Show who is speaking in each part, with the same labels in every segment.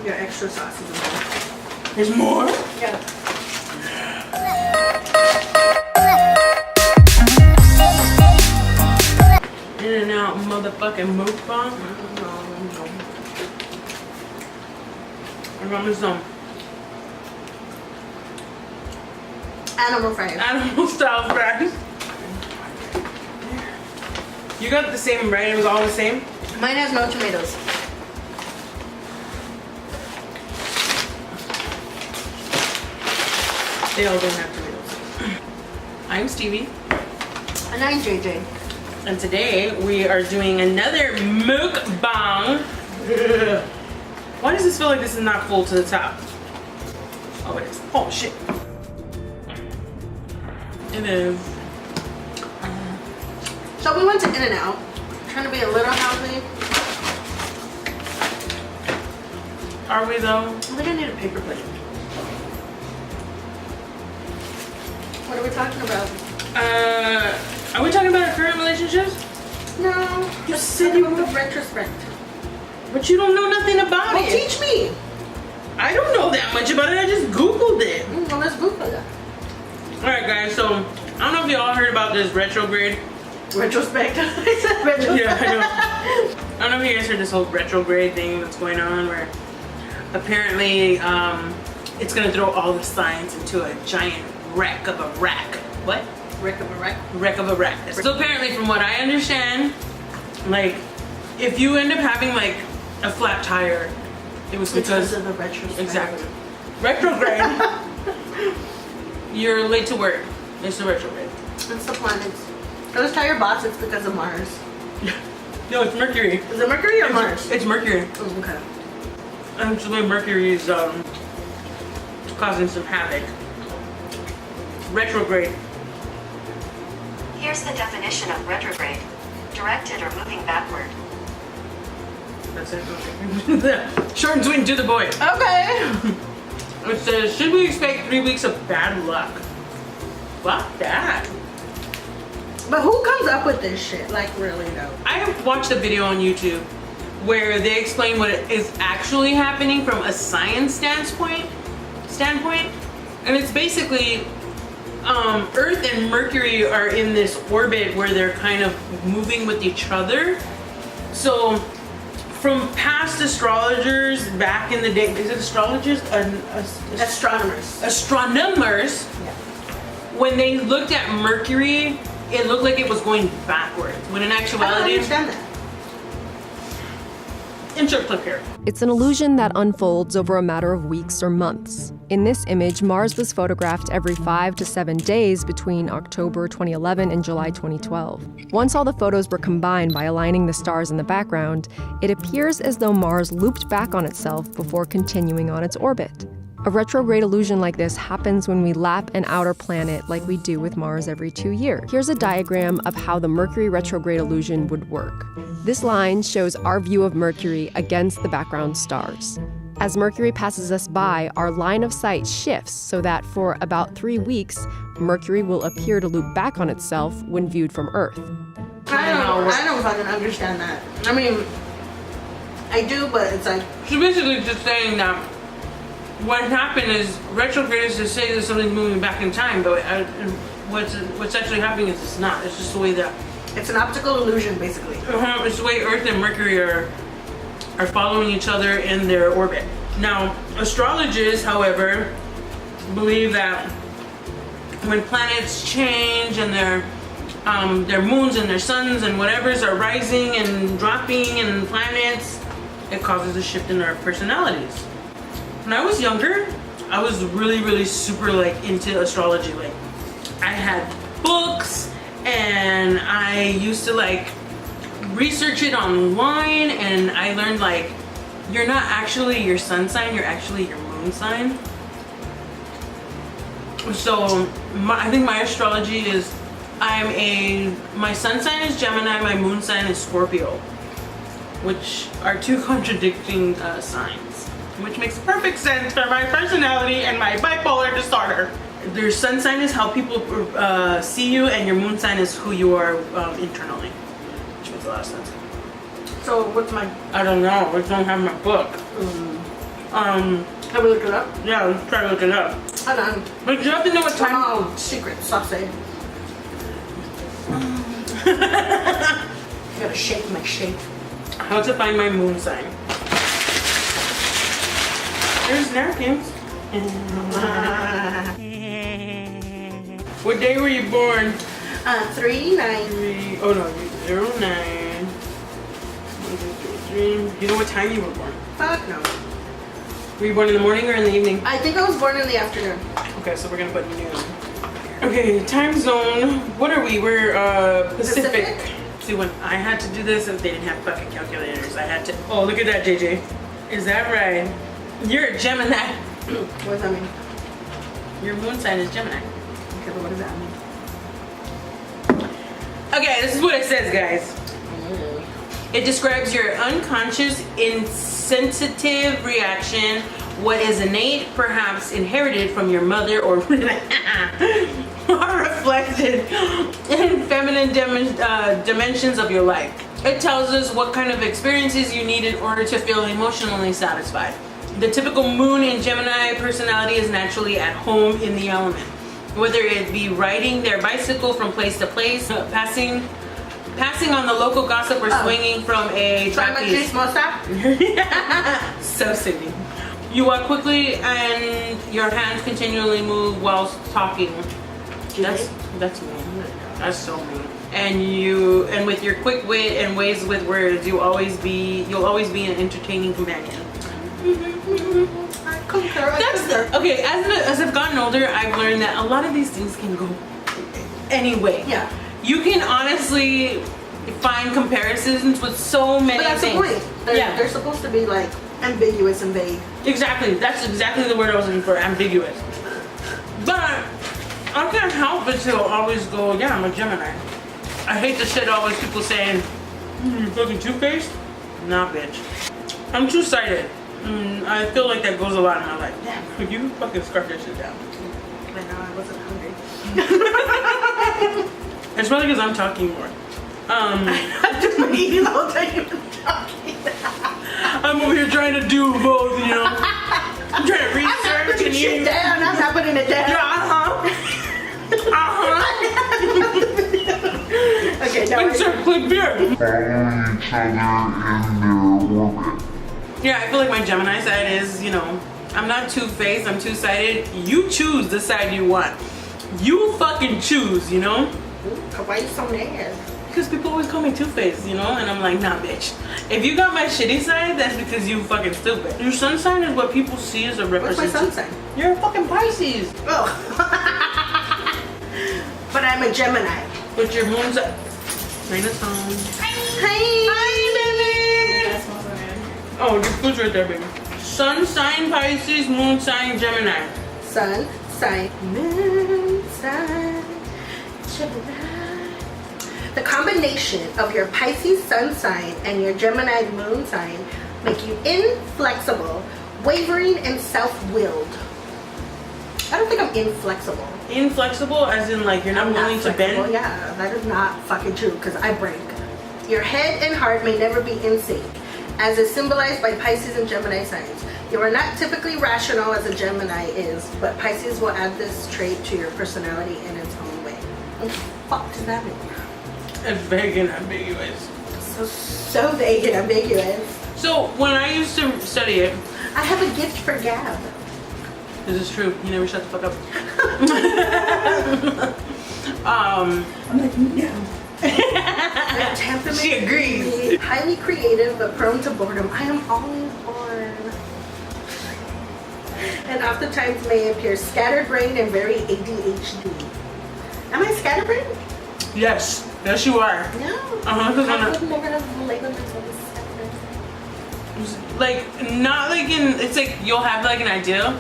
Speaker 1: Your extra sauce is in there.
Speaker 2: There's more?
Speaker 1: Yeah.
Speaker 2: In and out motherfucking mukbang. I got me some
Speaker 1: Animal fries.
Speaker 2: animal style fries. You got the same, right? It was all the same?
Speaker 1: Mine has no tomatoes.
Speaker 2: They all don't have tomatoes. I'm Stevie.
Speaker 1: And I'm JayJay.
Speaker 2: And today we are doing another mukbang. Why does this feel like this is not full to the top? Oh, it is. Oh, shit. It is.
Speaker 1: So we went to In-N-Out, trying to be a little healthy.
Speaker 2: Are we though?
Speaker 1: I think I need a paper plate. What are we talking about?
Speaker 2: Are we talking about our current relationships?
Speaker 1: No.
Speaker 2: You said you
Speaker 1: were retrospect.
Speaker 2: But you don't know nothing about
Speaker 1: Well,
Speaker 2: it.
Speaker 1: teach me.
Speaker 2: I don't know that much about it. I just Googled it.
Speaker 1: Well, let's Google it.
Speaker 2: Alright guys, so I don't know if you all heard about this retrograde.
Speaker 1: Retrospect. I said retrospect.
Speaker 2: Yeah, I know. I don't know if you guys heard this whole retrograde thing that's going on where apparently it's gonna throw all the signs into a giant wreck of a rack. What?
Speaker 1: Wreck of a wreck.
Speaker 2: Wreck of a wreck. So apparently from what I understand, like if you end up having like a flat tire, it was because
Speaker 1: of the retrospect.
Speaker 2: Exactly. Retrograde. You're late to work. It's the retrograde.
Speaker 1: It's the planets. Those tire bots, it's because of Mars.
Speaker 2: No, it's Mercury.
Speaker 1: Is it Mercury or Mars?
Speaker 2: It's Mercury.
Speaker 1: Oh, okay.
Speaker 2: Actually, Mercury is causing some havoc. Retrograde.
Speaker 3: Here's the definition of retrograde. Directed or moving backward.
Speaker 2: That's it. Okay. Short and sweet, to the point.
Speaker 1: Okay.
Speaker 2: It says, should we expect 3 weeks of bad luck? Fuck that.
Speaker 1: But who comes up with this shit? Like, really, though?
Speaker 2: I have watched a video on YouTube where they explain what is actually happening from a science standpoint, and it's basically Earth and Mercury are in this orbit where they're kind of moving with each other. So from past astrologers back in the day, is it astrologers?
Speaker 1: Astronomers.
Speaker 2: Astronomers,
Speaker 1: Yeah.
Speaker 2: when they looked at Mercury, it looked like it was going backwards, when in
Speaker 1: I don't
Speaker 2: actuality,
Speaker 1: understand that.
Speaker 2: insert clip here.
Speaker 4: It's an illusion that unfolds over a matter of weeks or months. In this image, Mars was photographed every 5 to 7 days between October 2011 and July 2012. Once all the photos were combined by aligning the stars in the background, it appears as though Mars looped back on itself before continuing on its orbit. A retrograde illusion like this happens when we lap an outer planet like we do with Mars every 2 years. Here's a diagram of how the Mercury retrograde illusion would work. This line shows our view of Mercury against the background stars. As Mercury passes us by, our line of sight shifts so that for about 3 weeks, Mercury will appear to loop back on itself when viewed from Earth.
Speaker 1: I don't fucking understand that. I mean, I do, but it's like...
Speaker 2: She's basically just saying that what happened is retrograde is to say that something's moving back in time, but what's actually happening is it's not. It's just the way that
Speaker 1: It's an optical illusion, basically.
Speaker 2: it's the way Earth and Mercury are following each other in their orbit. Now, astrologers, however, believe that when planets change and their moons and their suns and whatevers are rising and dropping and planets, it causes a shift in their personalities. When I was younger, I was really super like into astrology. Like I had books and I used to like research it online, and I learned like you're not actually your sun sign, you're actually your moon sign. So I think my astrology is my sun sign is Gemini, my moon sign is Scorpio, which are two contradicting signs, which makes perfect sense for my personality and my bipolar disorder. Your sun sign is how people see you, and your moon sign is who you are internally, which makes a lot of sense.
Speaker 1: So what's my...
Speaker 2: I don't know, I don't have my book.
Speaker 1: Have we looked it up?
Speaker 2: Yeah, let's try to look it up.
Speaker 1: Hold on.
Speaker 2: But you have to know what time.
Speaker 1: Oh, secret sausage. Gotta shake my shape.
Speaker 2: How to find my moon sign. There's napkins. What day were you born?
Speaker 1: 3-9.
Speaker 2: Oh no, 09. 3. You know what time you were born?
Speaker 1: Fuck no.
Speaker 2: Were you born in the morning or in the evening?
Speaker 1: I think I was born in the afternoon.
Speaker 2: Okay, so we're gonna put noon. Okay, time zone. What are we? We're Pacific. See, when I had to do this, they didn't have fucking calculators. I had to. Oh, look at that, JJ. Is that right? You're a Gemini.
Speaker 1: What does that mean?
Speaker 2: Your moon sign is Gemini.
Speaker 1: Okay, but what does that mean?
Speaker 2: Okay, this is what it says, guys. It describes your unconscious, insensitive reaction, what is innate, perhaps inherited from your mother, or reflected in feminine dimensions of your life. It tells us what kind of experiences you need in order to feel emotionally satisfied. The typical moon in Gemini personality is naturally at home in the element. Whether it be riding their bicycle from place to place, passing on the local gossip, or swinging from a trapeze. So silly. You walk quickly and your hands continually move whilst talking. That's mean. That's so mean. And with your quick wit and ways with words, you'll always be an entertaining companion.
Speaker 1: I concur.
Speaker 2: Okay, as I've gotten older, I've learned that a lot of these things can go anyway.
Speaker 1: Yeah.
Speaker 2: You can honestly find comparisons with so many
Speaker 1: But that's
Speaker 2: things.
Speaker 1: the point. They're supposed to be like ambiguous and vague.
Speaker 2: Exactly. That's exactly the word I was looking for. Ambiguous. But I can't help but to always go, yeah, I'm a Gemini. I hate the shit always people saying, you fucking two-faced? Nah, bitch. I'm two-sided. I feel like that goes a lot in my life. Damn, could you fucking scarf that shit down?
Speaker 1: I know, I wasn't hungry.
Speaker 2: It's probably because I'm talking more.
Speaker 1: I'm just eating all the time you've been talking.
Speaker 2: I'm over here trying to do both, you know. I'm trying to research and
Speaker 1: shit down. I'm not putting it down. Okay, now
Speaker 2: insert clip here.
Speaker 5: Following each other in their orbit.
Speaker 2: Yeah, I feel like my Gemini side is, you know, I'm not two-faced, I'm two-sided. You choose the side you want. You fucking choose, you know?
Speaker 1: Why are you so mad?
Speaker 2: Because people always call me two-faced, you know? And I'm like, nah, bitch. If you got my shitty side, that's because you fucking stupid. Your sun sign is what people see as a
Speaker 1: What's my
Speaker 2: representation.
Speaker 1: sun sign?
Speaker 2: You're a fucking Pisces.
Speaker 1: Oh. But I'm a Gemini.
Speaker 2: But your moon's a... Raina's home.
Speaker 1: Hey, baby.
Speaker 2: Oh, your food's right there, baby. Sun sign Pisces, moon sign Gemini.
Speaker 1: Sun, sign, moon, sign, Gemini. The combination of your Pisces sun sign and your Gemini moon sign make you inflexible, wavering, and self-willed. I don't think I'm inflexible.
Speaker 2: Inflexible as in like you're not willing to
Speaker 1: flexible.
Speaker 2: bend?
Speaker 1: Yeah, that is not fucking true because I break. Your head and heart may never be in sync, as is symbolized by Pisces and Gemini signs. You are not typically rational as a Gemini is, but Pisces will add this trait to your personality in its own way. What the fuck does that mean?
Speaker 2: It's vague and ambiguous.
Speaker 1: So vague and ambiguous.
Speaker 2: So when I used to study it,
Speaker 1: I have a gift for gab.
Speaker 2: this is true. You never shut the fuck up.
Speaker 1: I'm like, no. Temperament.
Speaker 2: She agrees.
Speaker 1: Highly creative but prone to boredom. I am always bored. And oftentimes may appear scatterbrained and very ADHD. Am I scatterbrained?
Speaker 2: Yes. Yes, you are.
Speaker 1: No.
Speaker 2: I
Speaker 1: would never have labeled myself as scatterbrained.
Speaker 2: Like, not like in, it's like you'll have like an idea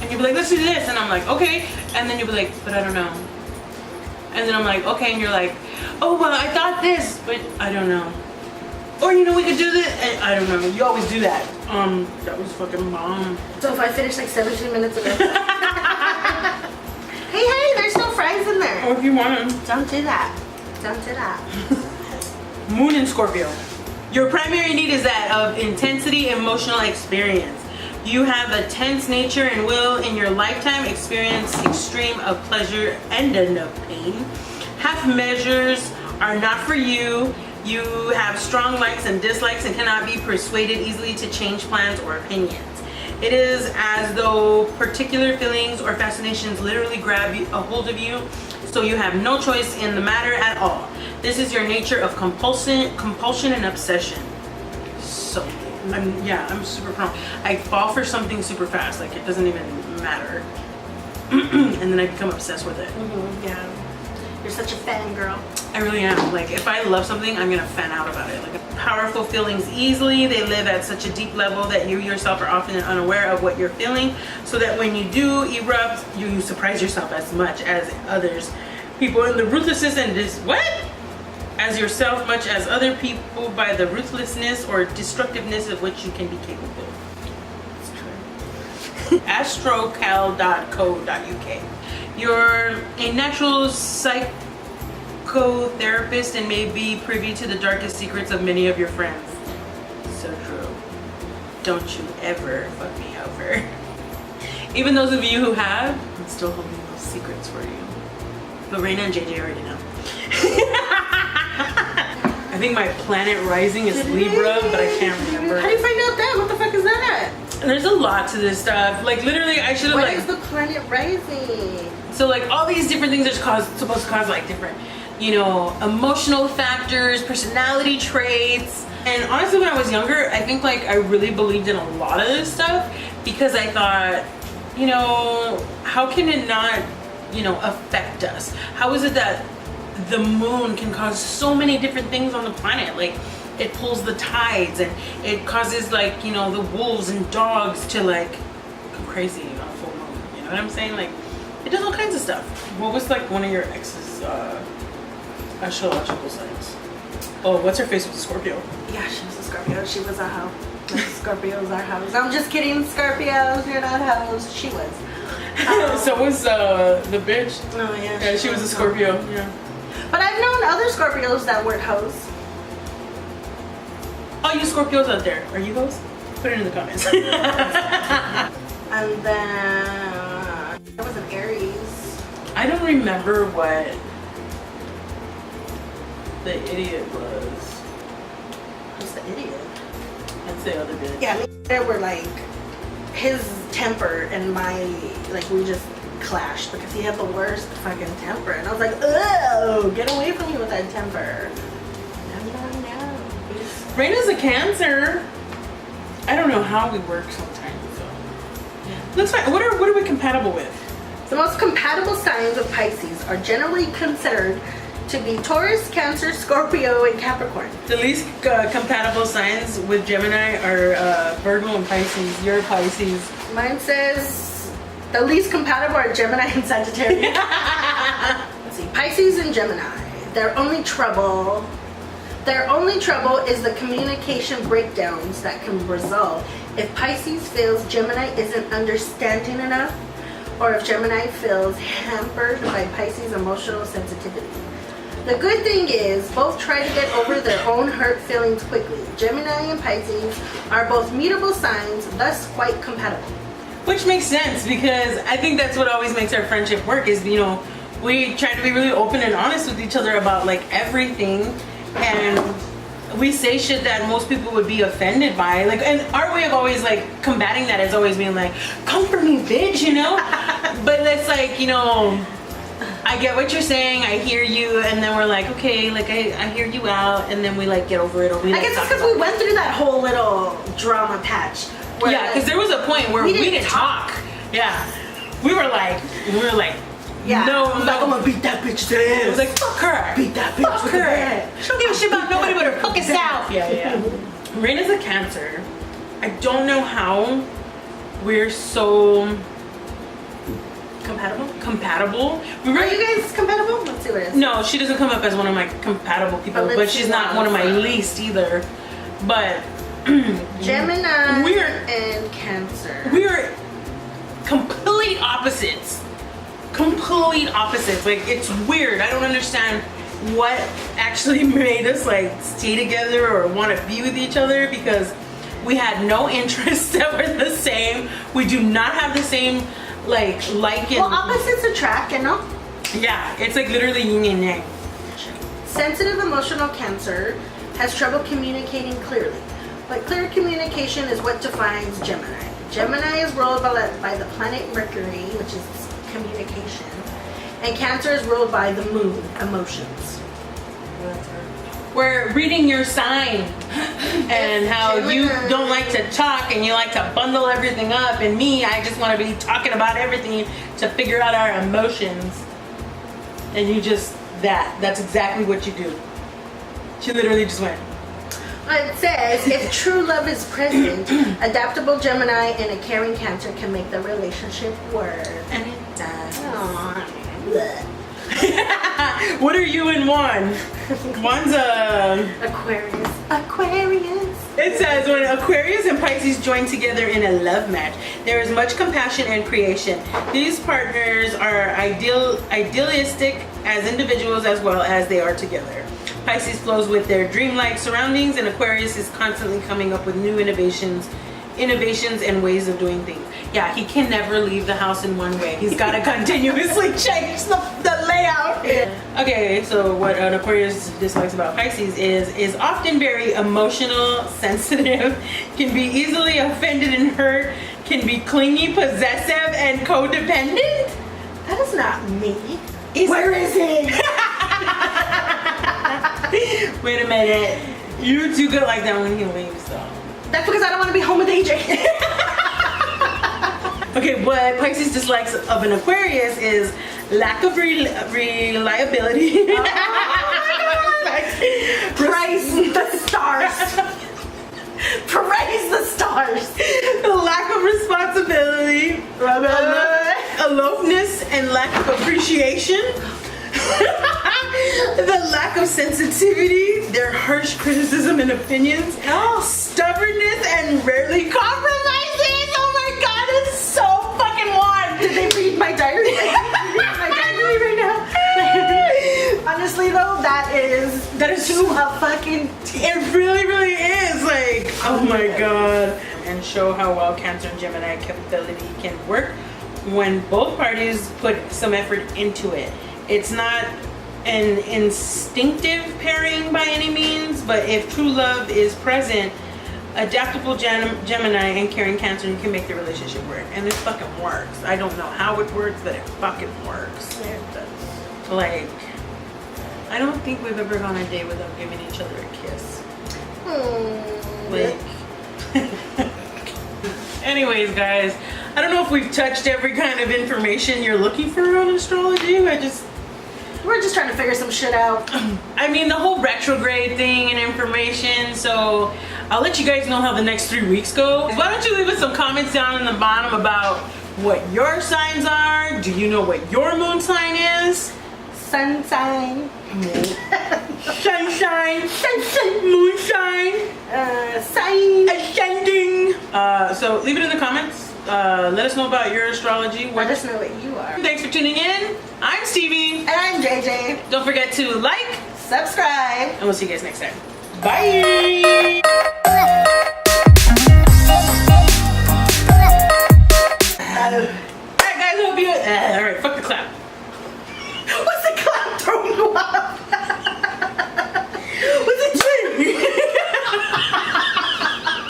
Speaker 2: and you'll be like, let's do this. And I'm like, okay. And then you'll be like, but I don't know. And then I'm like, okay. And you're like, oh, well, I thought this, but I don't know. Or, you know, we could do this. And I don't know. You always do that. That was fucking bomb.
Speaker 1: So if I finished like 17 minutes ago. Hey, there's still fries in there.
Speaker 2: Or if you want to.
Speaker 1: Don't do that. Don't do that.
Speaker 2: Moon in Scorpio. Your primary need is that of intensity, emotional experience. You have a tense nature and will in your lifetime experience extreme of pleasure and of pain. Half measures are not for you. You have strong likes and dislikes and cannot be persuaded easily to change plans or opinions. It is as though particular feelings or fascinations literally grab a hold of you, so you have no choice in the matter at all. This is your nature of compulsion and obsession. So, I'm super prone. I fall for something super fast, like it doesn't even matter. And then I become obsessed with it.
Speaker 1: Yeah. You're such a fangirl.
Speaker 2: I really am. Like, if I love something, I'm gonna fan out about it. Like, powerful feelings easily. They live at such a deep level that you yourself are often unaware of what you're feeling, so that when you do erupt, you surprise yourself as much as others. People in the ruthlessness and as yourself, much as other people, by the ruthlessness or destructiveness of which you can be capable. It's true. astrocal.co.uk. You're a natural psychotherapist and may be privy to the darkest secrets of many of your friends. So true. Don't you ever fuck me over. Even those of you who have, I'm still holding those secrets for you. But Raina and JayJay already know. I think my planet rising is Libra, but I can't remember.
Speaker 1: How do you find out that? What the fuck is that?
Speaker 2: There's a lot to this stuff. Like, literally, I should have
Speaker 1: What is the planet rising?
Speaker 2: So like all these different things are supposed to cause like different, emotional factors, personality traits. And honestly, when I was younger, I think like I really believed in a lot of this stuff because I thought, how can it not, affect us? How is it that the moon can cause so many different things on the planet? Like, it pulls the tides and it causes like, the wolves and dogs to like go crazy on a full moon. You know what I'm saying? Like, it does all kinds of stuff. What was like one of your ex's astrological signs? Oh, what's her face with a Scorpio?
Speaker 1: Yeah, she was a Scorpio. She was a hoe. Scorpios are hoes. I'm just kidding, Scorpios. You're not hoes. She was.
Speaker 2: So was the bitch.
Speaker 1: Oh yeah.
Speaker 2: Yeah, she was a Scorpio. Yeah.
Speaker 1: But I've known other Scorpios that weren't hoes.
Speaker 2: All you Scorpios out there, are you hoes? Put it in the comments.
Speaker 1: And then there was an Aries.
Speaker 2: I don't remember what the idiot was.
Speaker 1: Who's the idiot?
Speaker 2: I'd say other bitch.
Speaker 1: Yeah, they were like his temper and we just clashed because he had the worst fucking temper, and I was like, oh, get away from me with that temper. No.
Speaker 2: Raina's a Cancer. I don't know how we work sometimes. So. That's fine. What are we compatible with?
Speaker 1: The most compatible signs of Pisces are generally considered to be Taurus, Cancer, Scorpio, and Capricorn.
Speaker 2: The least compatible signs with Gemini are Virgo and Pisces. You're Pisces.
Speaker 1: Mine says the least compatible are Gemini and Sagittarius. Let's see, Pisces and Gemini. Their only trouble is the communication breakdowns that can result if Pisces feels Gemini isn't understanding enough, or if Gemini feels hampered by Pisces' emotional sensitivity. The good thing is, both try to get over their own hurt feelings quickly. Gemini and Pisces are both mutable signs, thus quite compatible.
Speaker 2: Which makes sense, because I think that's what always makes our friendship work is, we try to be really open and honest with each other about like everything, and we say shit that most people would be offended by. Like, and our way of always like combating that is always being like, come for me, bitch, But it's like, I get what you're saying, I hear you, and then we're like, okay, like I hear you out, and then we like get over it. Or we,
Speaker 1: I guess it's because we went through that whole little drama patch.
Speaker 2: Yeah, because there was a point where we didn't talk. Yeah, we were like,
Speaker 1: yeah.
Speaker 2: No,
Speaker 1: I'm gonna beat that bitch to ass.
Speaker 2: It was like, fuck her.
Speaker 1: Beat that bitch
Speaker 2: Fuck
Speaker 1: with
Speaker 2: her.
Speaker 1: the bat.
Speaker 2: She don't give a shit about nobody but her fucking self. Yeah. Raina's a Cancer. I don't know how we're so compatible.
Speaker 1: Are you guys compatible? Let's see what it is.
Speaker 2: No, she doesn't come up as one of my compatible people, but she's not one of my least either. But
Speaker 1: Gemini
Speaker 2: and
Speaker 1: Cancer.
Speaker 2: We are complete opposites. Like, it's weird. I don't understand what actually made us like stay together or want to be with each other, because We had no interests that were the same. We do not have the same like and
Speaker 1: Well, opposites attract, you know?
Speaker 2: yeah, it's like literally yin and yang.
Speaker 1: Sensitive emotional Cancer has trouble communicating clearly, but clear communication is what defines Gemini. Gemini is ruled by the planet Mercury, which is communication, and Cancer is ruled by the moon, emotions.
Speaker 2: We're reading your sign and how you don't like to talk and you like to bundle everything up, and me, I just want to be talking about everything to figure out our emotions, and you just that's exactly what you do. She literally just went.
Speaker 1: It says, if true love is present, adaptable Gemini and a caring Cancer can make the relationship work.
Speaker 2: And it does.
Speaker 1: Aww.
Speaker 2: What are you in one? One's a
Speaker 1: Aquarius.
Speaker 2: It says when Aquarius and Pisces join together in a love match, there is much compassion and creation. These partners are idealistic as individuals as well as they are together. Pisces flows with their dreamlike surroundings, and Aquarius is constantly coming up with new innovations and ways of doing things. Yeah, he can never leave the house in one way. He's got to continuously change the layout. Okay, so what an Aquarius dislikes about Pisces is often very emotional, sensitive, can be easily offended and hurt, can be clingy, possessive, and codependent.
Speaker 1: That is not me.
Speaker 2: Where is he? Wait a minute. You too good like that when he leaves though.
Speaker 1: That's because I don't want to be home with AJ.
Speaker 2: Okay, what Pisces dislikes of an Aquarius is lack of reliability.
Speaker 1: Oh my God. Praise the stars. Praise the stars.
Speaker 2: The lack of responsibility, aloofness, and lack of appreciation. The lack of sensitivity, their harsh criticism and opinions, stubbornness, and rarely compromises. Oh my God, it's so fucking one.
Speaker 1: Did they read my diary? My diary right now. Honestly though, that is too a fucking.
Speaker 2: It really, really is like, oh my God. And show how well Cancer and Gemini capability can work when both parties put some effort into it. It's not an instinctive pairing by any means, but if true love is present, adaptable Gemini and caring Cancer can make the relationship work. And it fucking works. I don't know how it works, but it fucking works.
Speaker 1: Yeah, it does.
Speaker 2: Like, I don't think we've ever gone a day without giving each other a kiss. Like, anyways, guys, I don't know if we've touched every kind of information you're looking for on astrology.
Speaker 1: We're just trying to figure some shit out.
Speaker 2: I mean, the whole retrograde thing and information, so I'll let you guys know how the next 3 weeks go. Why don't you leave us some comments down in the bottom about what your signs are? Do you know what your moon sign is?
Speaker 1: Sun sign.
Speaker 2: Sunshine. Moonshine.
Speaker 1: Sign.
Speaker 2: Ascending. So leave it in the comments. Let us know about your astrology.
Speaker 1: Let us know what you are.
Speaker 2: Thanks for tuning in. I'm Stevie.
Speaker 1: And I'm JayJay.
Speaker 2: Don't forget to like,
Speaker 1: subscribe,
Speaker 2: and we'll see you guys next time. Bye.